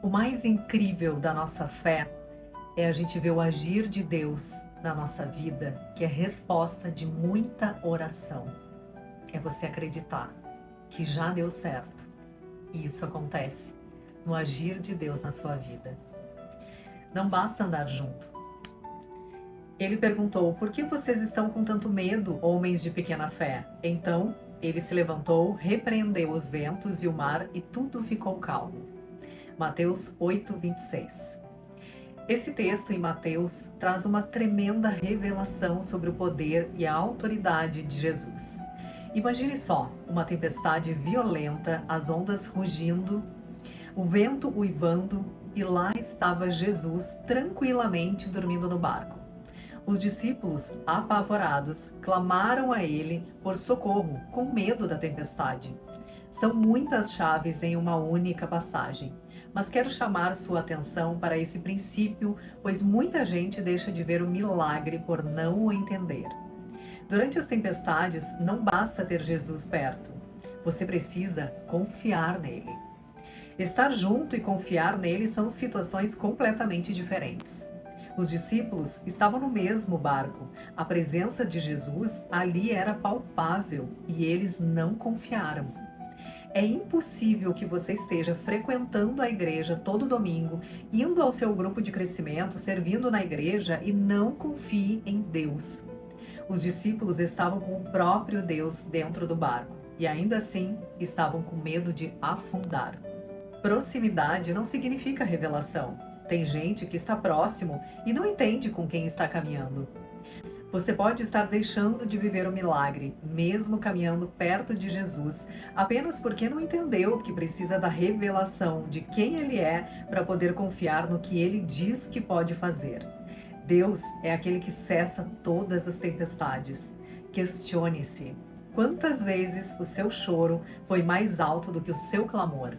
O mais incrível da nossa fé é a gente ver o agir de Deus na nossa vida, que é resposta de muita oração. É você acreditar que já deu certo. E isso acontece no agir de Deus na sua vida. Não basta andar junto. Ele perguntou: por que vocês estão com tanto medo, homens de pequena fé? Então ele se levantou, repreendeu os ventos e o mar, e tudo ficou calmo. Mateus 8:26. Esse texto em Mateus traz uma tremenda revelação sobre o poder e a autoridade de Jesus. Imagine só, uma tempestade violenta, as ondas rugindo, o vento uivando, e lá estava Jesus tranquilamente dormindo no barco. Os discípulos, apavorados, clamaram a ele por socorro, com medo da tempestade. São muitas chaves em uma única passagem, mas quero chamar sua atenção para esse princípio, pois muita gente deixa de ver o milagre por não o entender. Durante as tempestades, não basta ter Jesus perto. Você precisa confiar nele. Estar junto e confiar nele são situações completamente diferentes. Os discípulos estavam no mesmo barco. A presença de Jesus ali era palpável e eles não confiaram. É impossível que você esteja frequentando a igreja todo domingo, indo ao seu grupo de crescimento, servindo na igreja e não confie em Deus. Os discípulos estavam com o próprio Deus dentro do barco e ainda assim estavam com medo de afundar. Proximidade não significa revelação. Tem gente que está próximo e não entende com quem está caminhando. Você pode estar deixando de viver o milagre, mesmo caminhando perto de Jesus, apenas porque não entendeu que precisa da revelação de quem Ele é para poder confiar no que Ele diz que pode fazer. Deus é aquele que cessa todas as tempestades. Questione-se: quantas vezes o seu choro foi mais alto do que o seu clamor?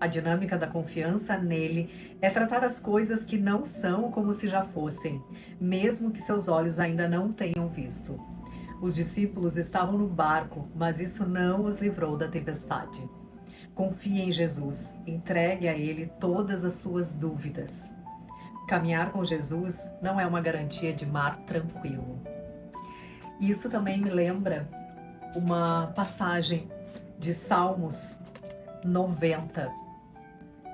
A dinâmica da confiança nele é tratar as coisas que não são como se já fossem, mesmo que seus olhos ainda não tenham visto. Os discípulos estavam no barco, mas isso não os livrou da tempestade. Confie em Jesus, entregue a Ele todas as suas dúvidas. Caminhar com Jesus não é uma garantia de mar tranquilo. Isso também me lembra uma passagem de Salmos 90.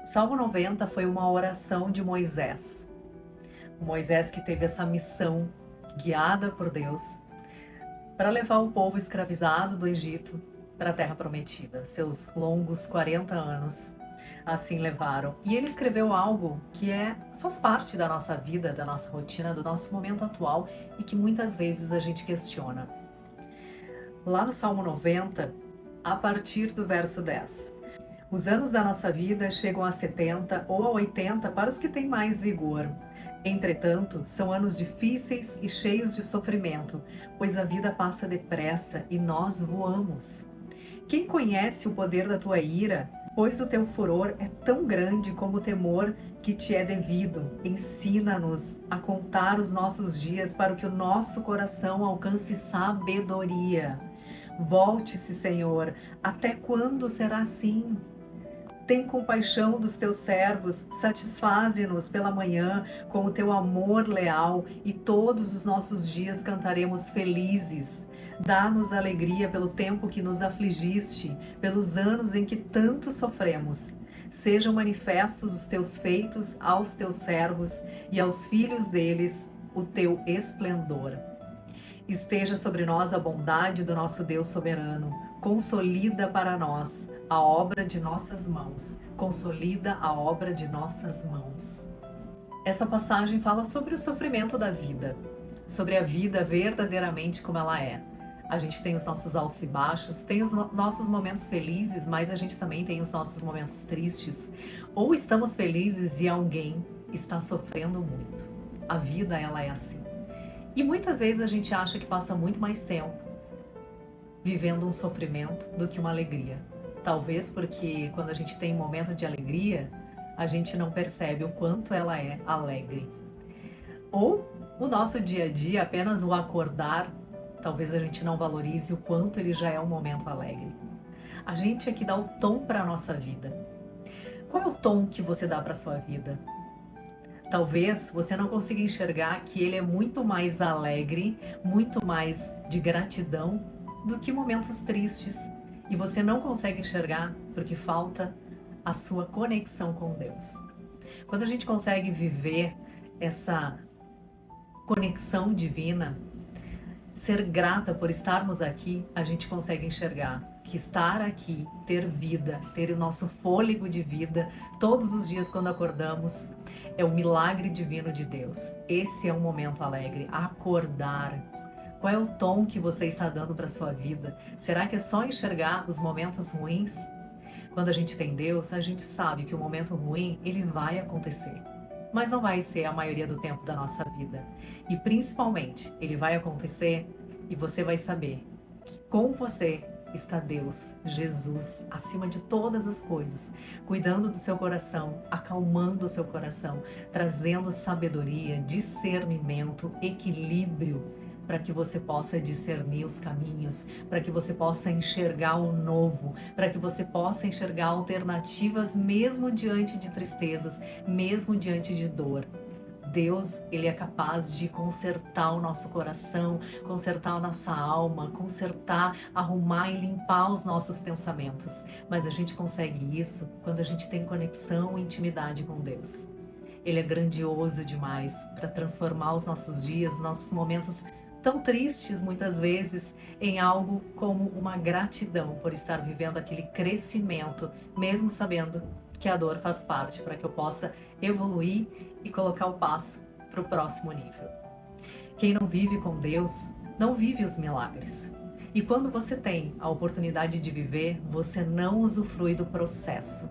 Salmo 90 foi uma oração de Moisés. Moisés que teve essa missão guiada por Deus para levar o povo escravizado do Egito para a Terra Prometida. Seus longos 40 anos assim levaram. E ele escreveu algo que faz parte da nossa vida, da nossa rotina, do nosso momento atual e que muitas vezes a gente questiona. Lá no Salmo 90, a partir do verso 10. Os anos da nossa vida chegam a 70 ou a 80 para os que têm mais vigor. Entretanto, são anos difíceis e cheios de sofrimento, pois a vida passa depressa e nós voamos. Quem conhece o poder da tua ira? Pois o teu furor é tão grande como o temor que te é devido. Ensina-nos a contar os nossos dias para que o nosso coração alcance sabedoria. Volte-se, Senhor, até quando será assim? Tem compaixão dos teus servos, satisfaze-nos pela manhã com o teu amor leal e todos os nossos dias cantaremos felizes. Dá-nos alegria pelo tempo que nos afligiste, pelos anos em que tanto sofremos. Sejam manifestos os teus feitos aos teus servos e aos filhos deles o teu esplendor. Esteja sobre nós a bondade do nosso Deus soberano. Consolida para nós a obra de nossas mãos. Consolida a obra de nossas mãos. Essa passagem fala sobre o sofrimento da vida, sobre a vida verdadeiramente como ela é. A gente tem os nossos altos e baixos, tem os nossos momentos felizes, mas a gente também tem os nossos momentos tristes. Ou estamos felizes e alguém está sofrendo muito. A vida, ela é assim. E muitas vezes a gente acha que passa muito mais tempo vivendo um sofrimento do que uma alegria. Talvez porque quando a gente tem um momento de alegria, a gente não percebe o quanto ela é alegre. Ou o nosso dia a dia, apenas o acordar, talvez a gente não valorize o quanto ele já é um momento alegre. A gente é que dá o tom para a nossa vida. Qual é o tom que você dá para sua vida? Talvez você não consiga enxergar que ele é muito mais alegre, muito mais de gratidão do que momentos tristes. E você não consegue enxergar porque falta a sua conexão com Deus. Quando a gente consegue viver essa conexão divina, ser grata por estarmos aqui, a gente consegue enxergar que estar aqui, ter vida, ter o nosso fôlego de vida todos os dias quando acordamos, é o milagre divino de Deus. Esse é um momento alegre, acordar. Qual é o tom que você está dando para a sua vida? Será que é só enxergar os momentos ruins? Quando a gente tem Deus, a gente sabe que o momento ruim, ele vai acontecer. Mas não vai ser a maioria do tempo da nossa vida. E principalmente, ele vai acontecer e você vai saber que com você está Deus, Jesus, acima de todas as coisas, cuidando do seu coração, acalmando o seu coração, trazendo sabedoria, discernimento, equilíbrio, para que você possa discernir os caminhos, para que você possa enxergar o novo, para que você possa enxergar alternativas mesmo diante de tristezas, mesmo diante de dor. Deus, ele é capaz de consertar o nosso coração, consertar a nossa alma, consertar, arrumar e limpar os nossos pensamentos. Mas a gente consegue isso quando a gente tem conexão e intimidade com Deus. Ele é grandioso demais para transformar os nossos dias, nossos momentos tão tristes muitas vezes, em algo como uma gratidão por estar vivendo aquele crescimento, mesmo sabendo que a dor faz parte, para que eu possa evoluir e colocar o passo para o próximo nível. Quem não vive com Deus, não vive os milagres. E quando você tem a oportunidade de viver, você não usufrui do processo.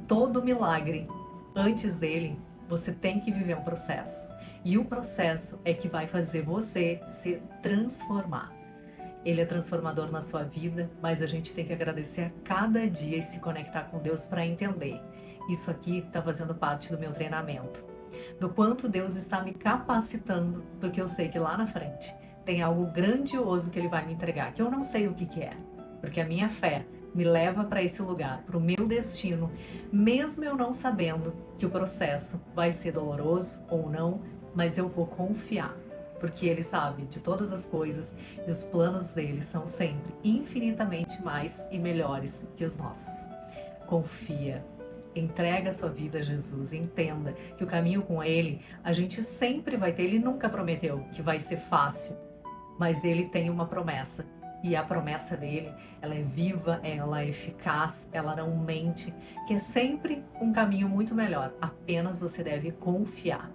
Todo milagre, antes dele, você tem que viver um processo. E o processo é que vai fazer você se transformar. Ele é transformador na sua vida, mas a gente tem que agradecer a cada dia e se conectar com Deus para entender. Isso aqui está fazendo parte do meu treinamento. Do quanto Deus está me capacitando, porque eu sei que lá na frente tem algo grandioso que Ele vai me entregar, que eu não sei o que é, porque a minha fé me leva para esse lugar, para o meu destino, mesmo eu não sabendo que o processo vai ser doloroso ou não, mas eu vou confiar, porque Ele sabe de todas as coisas e os planos dele são sempre infinitamente mais e melhores que os nossos. Confia, entrega a sua vida a Jesus, entenda que o caminho com Ele, a gente sempre vai ter. Ele nunca prometeu que vai ser fácil, mas Ele tem uma promessa. E a promessa dele, ela é viva, ela é eficaz, ela não mente, que é sempre um caminho muito melhor. Apenas você deve confiar.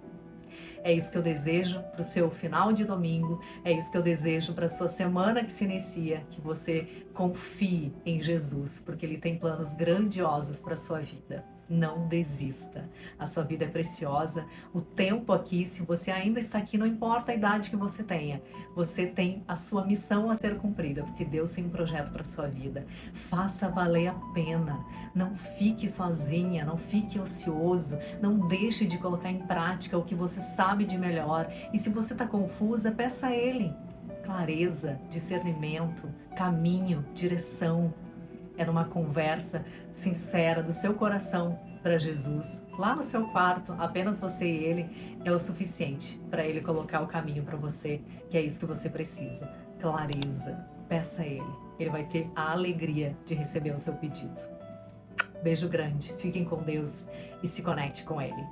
É isso que eu desejo para o seu final de domingo, é isso que eu desejo para a sua semana que se inicia, que você confie em Jesus, porque Ele tem planos grandiosos para a sua vida. Não desista. A sua vida é preciosa. O tempo aqui, se você ainda está aqui, não importa a idade que você tenha. Você tem a sua missão a ser cumprida, porque Deus tem um projeto para a sua vida. Faça valer a pena. Não fique sozinha, não fique ocioso. Não deixe de colocar em prática o que você sabe de melhor. E se você está confusa, peça a Ele clareza, discernimento, caminho, direção. É numa conversa sincera do seu coração para Jesus, lá no seu quarto, apenas você e Ele, é o suficiente para Ele colocar o caminho para você, que é isso que você precisa. Clareza, peça a Ele. Ele vai ter a alegria de receber o seu pedido. Beijo grande, fiquem com Deus e se conecte com Ele.